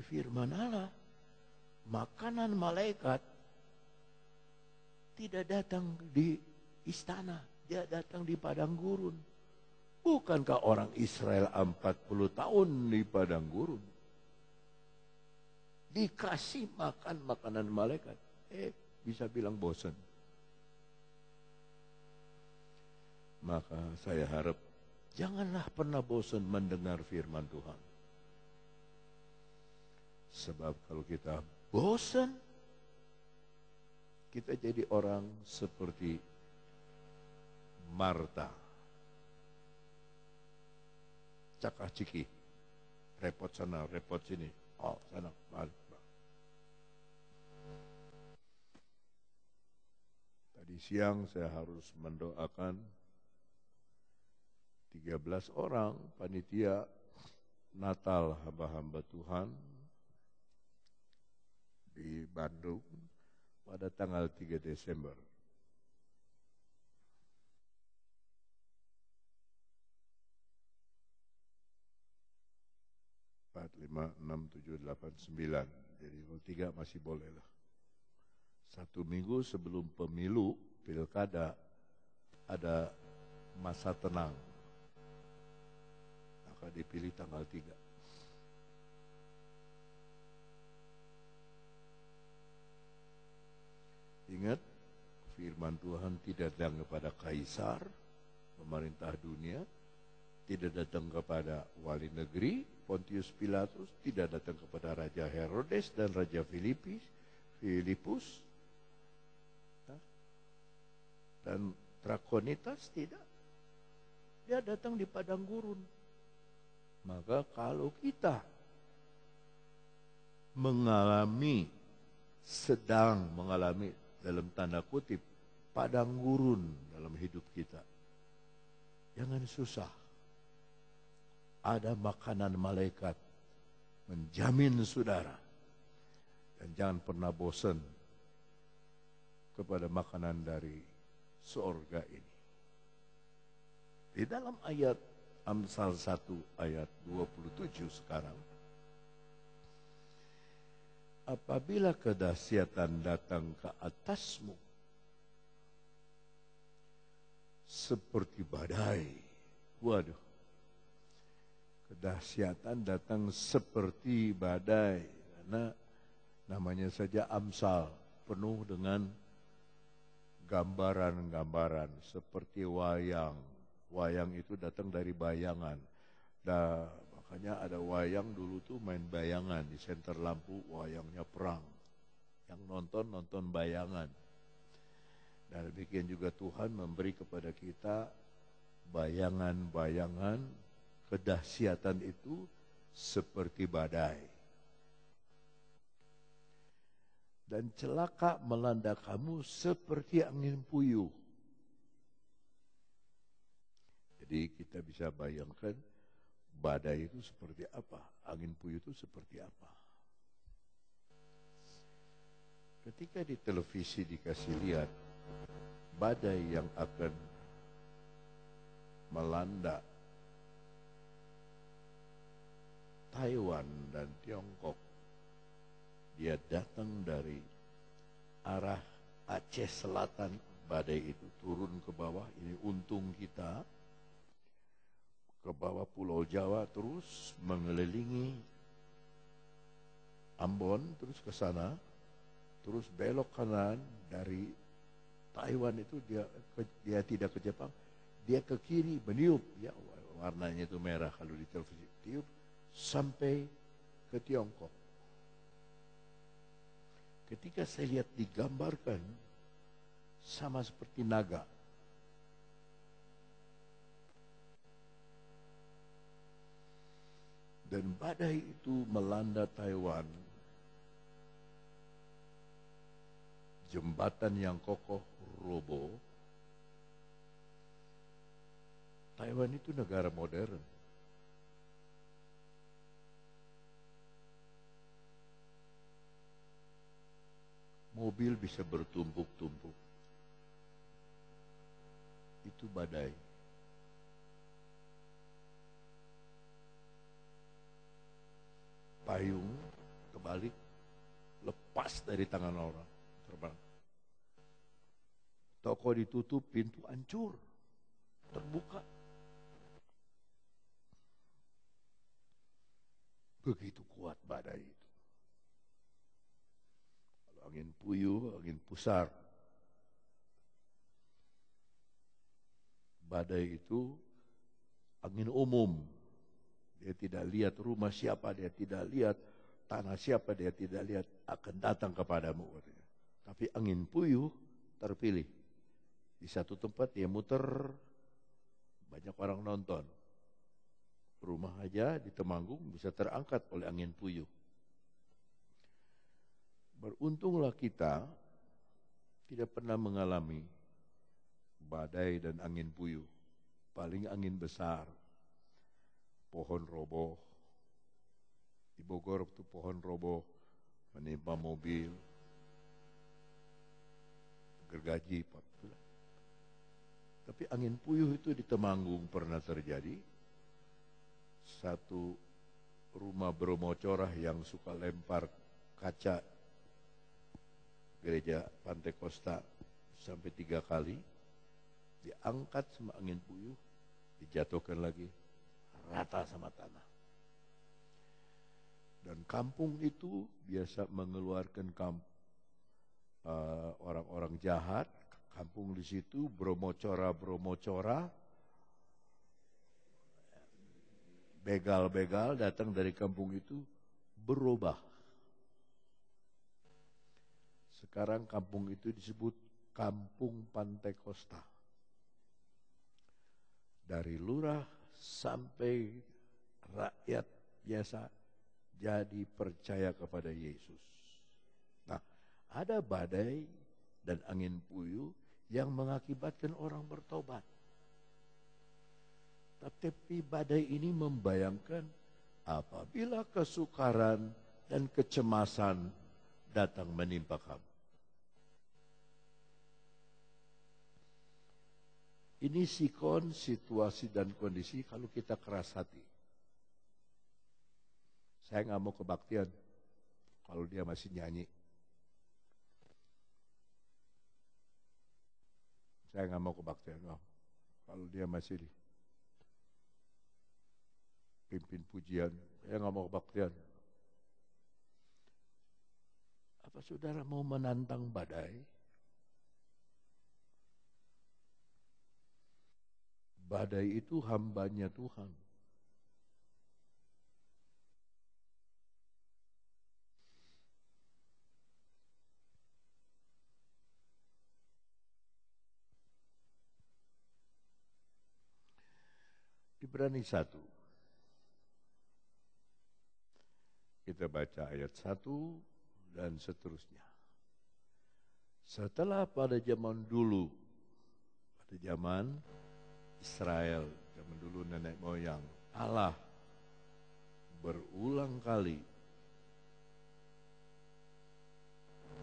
firman Allah, makanan malaikat tidak datang di istana, dia datang di padang gurun. Bukankah orang Israel 40 tahun di padang gurun? Dikasih makan makanan malaikat. Bisa bilang bosan. Maka saya harap janganlah pernah bosan mendengar firman Tuhan. Sebab kalau kita bosan, kita jadi orang seperti Marta. Cakah ciki, repot sana, repot sini, sana, balik. Tadi siang saya harus mendoakan 13 orang panitia Natal hamba-hamba Tuhan di Bandung pada tanggal 3 Desember. 4, 5, 6, 7, 8, 9. Jadi kalau 3 masih boleh lah. 1 minggu sebelum pemilu, pilkada, ada masa tenang. Maka dipilih tanggal 3. Ingat, firman Tuhan tidak datang kepada kaisar, pemerintah dunia, tidak datang kepada wali negeri, Pontius Pilatus, tidak datang kepada Raja Herodes dan Raja Filipus, dan Trakonitas, tidak. Dia datang di padang gurun. Maka kalau kita sedang mengalami dalam tanda kutip padang gurun dalam hidup kita, jangan susah. Ada makanan malaikat menjamin saudara. Dan jangan pernah bosan kepada makanan dari surga ini. Di dalam ayat Amsal 1 ayat 27 sekarang, apabila kedahsyatan datang ke atasmu seperti badai. Waduh. Kedahsyatan datang seperti badai. Karena namanya saja Amsal, penuh dengan gambaran-gambaran seperti wayang. Wayang itu datang dari bayangan. Makanya ada wayang dulu tuh main bayangan di senter lampu, wayangnya perang. Yang nonton bayangan. Dan demikian juga Tuhan memberi kepada kita bayangan-bayangan. Kedahsyatan itu seperti badai. Dan celaka melanda kamu seperti angin puyuh. Jadi kita bisa bayangkan badai itu seperti apa, angin puyuh itu seperti apa. Ketika di televisi dikasih lihat badai yang akan melanda Taiwan dan Tiongkok, dia datang dari arah Aceh Selatan, badai itu turun ke bawah, ini untung kita, ke bawah Pulau Jawa, terus mengelilingi Ambon, terus ke sana, terus belok kanan dari Taiwan itu dia tidak ke Jepang, dia ke kiri meniup, ya warnanya itu merah kalau di televisi, tiup sampai ke Tiongkok. Ketika saya lihat digambarkan sama seperti naga. Dan badai itu melanda Taiwan. Jembatan yang kokoh roboh. Taiwan itu negara modern. Mobil bisa bertumpuk-tumpuk. Itu badai. Payung balik, lepas dari tangan orang, terbang. Toko ditutup, pintu hancur, terbuka. Begitu kuat badai itu. Kalau angin puyuh, angin pusar. Badai itu angin umum. Dia tidak lihat rumah siapa, dia tidak lihat tanah siapa, dia tidak lihat, akan datang kepadamu. Tapi angin puyuh terpilih. Di satu tempat dia muter, banyak orang nonton. Rumah aja di Temanggung bisa terangkat oleh angin puyuh. Beruntunglah kita tidak pernah mengalami badai dan angin puyuh. Paling angin besar, pohon roboh. Di Bogor itu pohon roboh menimpa mobil, gergaji. Tapi angin puyuh itu di Temanggung pernah terjadi. Satu rumah bermocorah yang suka lempar kaca gereja Pantai Kosta sampai 3 kali, diangkat sama angin puyuh, dijatuhkan lagi, rata sama tanah. Dan kampung itu biasa mengeluarkan orang-orang jahat. Kampung di situ bromocora, begal-begal datang dari kampung itu berubah. Sekarang kampung itu disebut Kampung Pantai Kosta. Dari lurah sampai rakyat biasa jadi percaya kepada Yesus. Nah, ada badai dan angin puyuh yang mengakibatkan orang bertobat. Tapi badai ini membayangkan apabila kesukaran dan kecemasan datang menimpa kamu. Ini sikon, situasi dan kondisi kalau kita keras hati. Saya nggak mau kebaktian kalau dia masih nyanyi. Saya nggak mau kebaktian kalau dia masih pimpin pujian. Saya nggak mau kebaktian. Apa saudara mau menantang badai? Badai itu hambanya Tuhan. Ibrani 1. Kita baca ayat 1 dan seterusnya. Setelah pada zaman dulu, pada zaman Israel, zaman dulu nenek moyang, Allah berulang kali,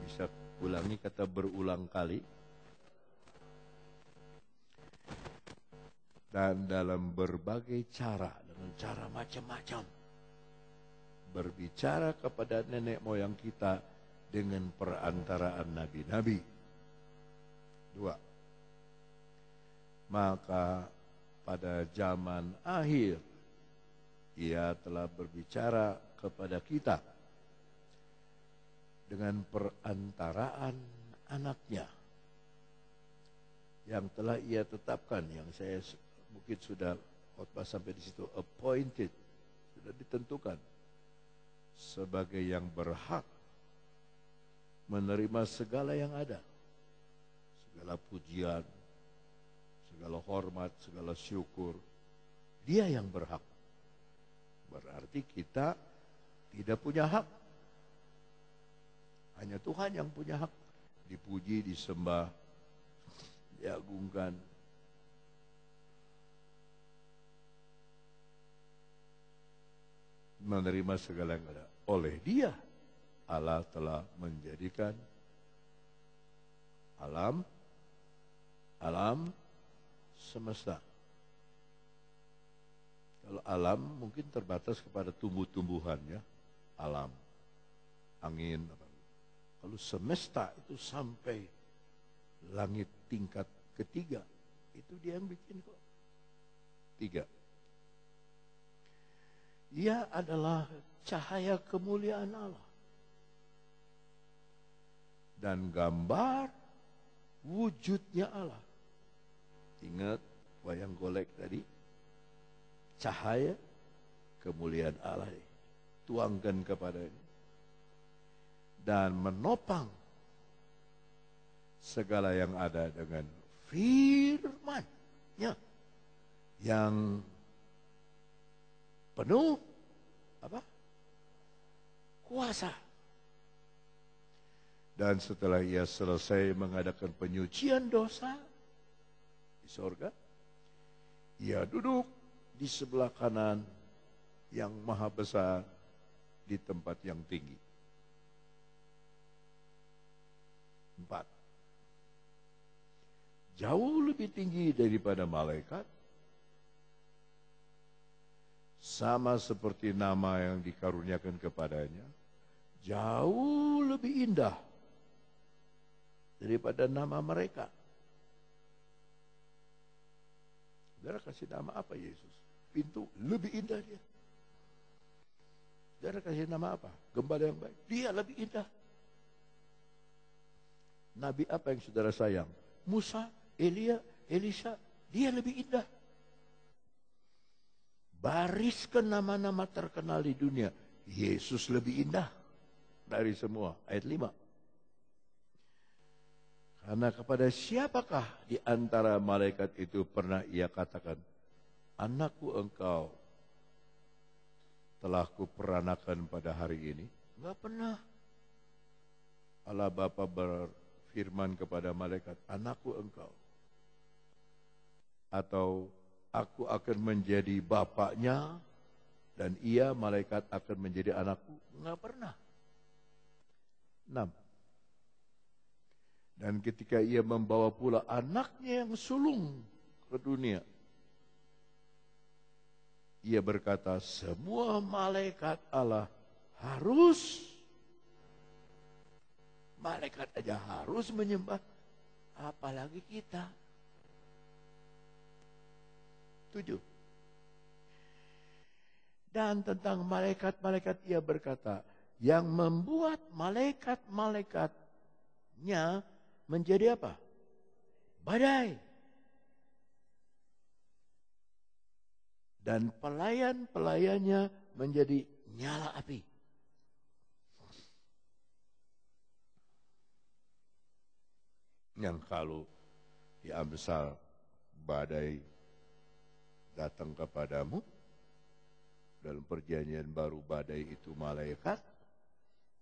bisa ulangi kata berulang kali, dan dalam berbagai cara, dengan cara macam-macam, berbicara kepada nenek moyang kita dengan perantaraan nabi-nabi. 2. Maka pada zaman akhir Ia telah berbicara kepada kita dengan perantaraan anaknya yang telah Ia tetapkan, yang saya mungkin sudah khotbah sampai di situ, appointed, sudah ditentukan sebagai yang berhak menerima segala yang ada, segala pujian, segala hormat, segala syukur. Dia yang berhak. Berarti kita tidak punya hak. Hanya Tuhan yang punya hak. Dipuji, disembah, diagungkan. Menerima segala yang ada. Oleh Dia, Allah telah menjadikan alam semesta. Kalau alam mungkin terbatas kepada tumbuh-tumbuhan, ya, alam. angin. Kalau semesta itu sampai langit tingkat ketiga, itu dia yang bikin kok. 3. Ia adalah cahaya kemuliaan Allah dan gambar wujudnya Allah. Ingat wayang golek tadi? Cahaya kemuliaan Allah tuangkan kepadanya dan menopang segala yang ada dengan firman-Nya yang penuh kuasa. Dan setelah ia selesai mengadakan penyucian dosa di sorga, ia duduk di sebelah kanan yang maha besar di tempat yang tinggi. 4. Jauh lebih tinggi daripada malaikat, sama seperti nama yang dikaruniakan kepadanya, jauh lebih indah daripada nama mereka. Saudara kasih nama apa Yesus? Pintu, lebih indah dia. Saudara kasih nama apa? Gembala yang baik, dia lebih indah. Nabi apa yang saudara sayang? Musa, Elia, Elisa, dia lebih indah. Bariskan nama-nama terkenal di dunia, Yesus lebih indah dari semua. Ayat 5. Karena kepada siapakah di antara malaikat itu pernah ia katakan, anakku engkau telah kuperanakan pada hari ini? Enggak pernah. Allah Bapa berfirman kepada malaikat, anakku engkau. Atau aku akan menjadi bapaknya dan ia malaikat akan menjadi anakku. Enggak pernah. 6. Dan ketika ia membawa pula anaknya yang sulung ke dunia, ia berkata, semua malaikat Allah malaikat aja harus menyembah, apalagi kita. 7. Dan tentang malaikat-malaikat ia berkata, yang membuat malaikat-malaikatnya menjadi apa? Badai. Dan pelayan-pelayannya menjadi nyala api. Yang kalau di Amsal badai datang kepadamu, dalam perjanjian baru badai itu malaikat,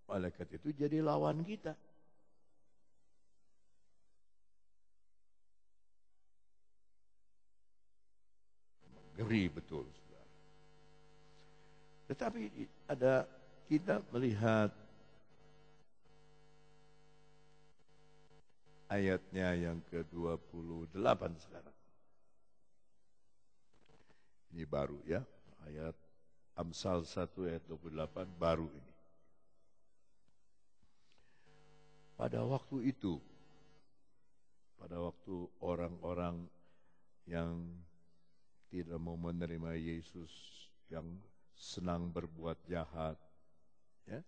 malaikat itu jadi lawan kita. Ngeri betul, saudara. Tetapi kita melihat ayatnya yang ke-28 sekarang. Ini baru ya, ayat Amsal 1 ayat 28 baru ini. Pada waktu itu, pada waktu orang-orang yang tidak mau menerima Yesus, yang senang berbuat jahat, ya,